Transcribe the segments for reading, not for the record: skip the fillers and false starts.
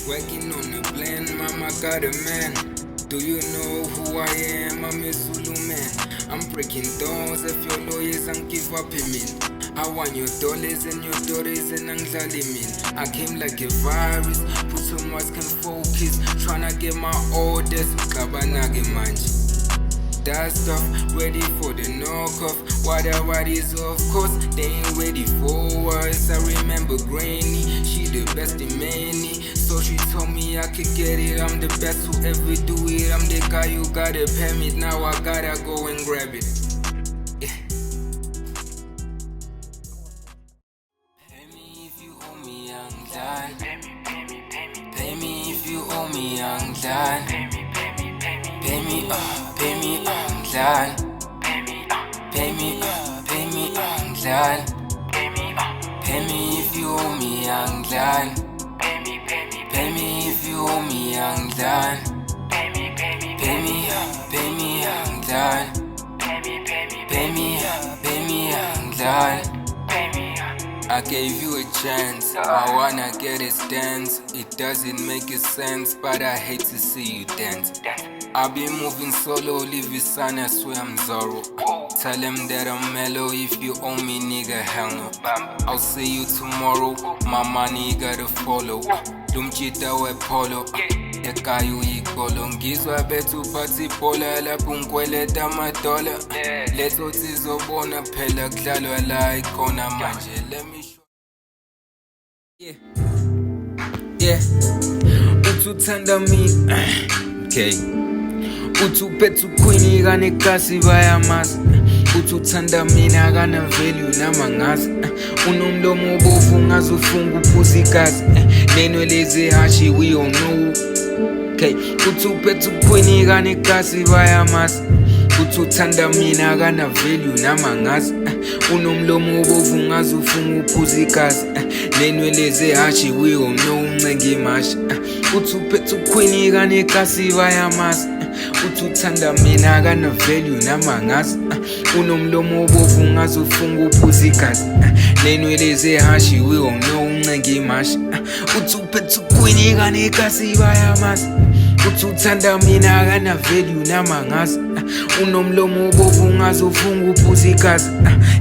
Working on a plan, mama got a man. Do you know who I am? I'm a Zulu man. I'm breaking doors if your lawyers and give up in me. I want your dollars and your daughters and angdlali mean. I came like a virus, put some words can focus. Tryna get my orders, kabanage manje. That stuff ready for the knockoff. What is of course, they ain't ready for us. I remember Granny, she the best in many. So she told me I could get it, I'm the best who ever do it. I'm the guy who got a permit, now I gotta go and grab it. Yeah. Pay me if you owe me, young dad. Pay me if you owe me, young dad. Pay me, I'm glad. Pay me, I'm glad. Pay me if you owe me, I'm glad. Pay me if you owe me, I'm glad. Pay me, I'm glad. Pay me, I'm glad. I gave you a chance, I wanna get a stance. It doesn't make a sense, but I hate to see you dance. I've been moving solo, leave your son, I swear I'm Zorro. Tell him that I'm mellow, if you owe me nigga, hell no. I'll see you tomorrow, my money gotta follow. Lumchita we polo, ekayu ikolo. Ngizwa bethu phathi pola, lapho ngikweleta amadola. Lezo sizobona phela kudlalwa la ikhona manje. Let me show. Yeah. Uthanda mina. Okay. Utuphethe queen kane kasi bayamazi. Uthanda mina kana value nama ngazi. Unomlomo obovu ngazi ufunga uphuza igazi. Nenwele zehashi we all know. Okay. Utuphethe queen kane kasi bayamazi. Uthanda mina kana value nama ngazi. Unomlomo obovu ngazi ufunga uphuza igazi. Nenwele zehashi we all know uncenga imashi. Utuphethe queen kane kasi bayamazi. Uthanda mina kana value nama ngazi. Unomlomo obovu ngazi ufunga uphuza igazi. Nenwele zehashi we all know uncenga imashi. Utuphethe queen kane kasi bayamazi. Uthanda mina kana value nama ngazi. Unomlomo obovu ngazi ufunga uphuza igazi.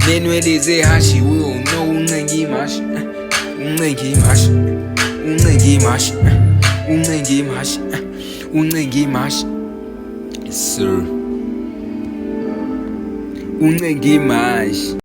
Nenwele zehashi we all know uncenga imashi. Uncenga imashi. Uncenga imashi. Uncenga imashi. Uncenga imashi. Yes, sir. Uncenga imashi.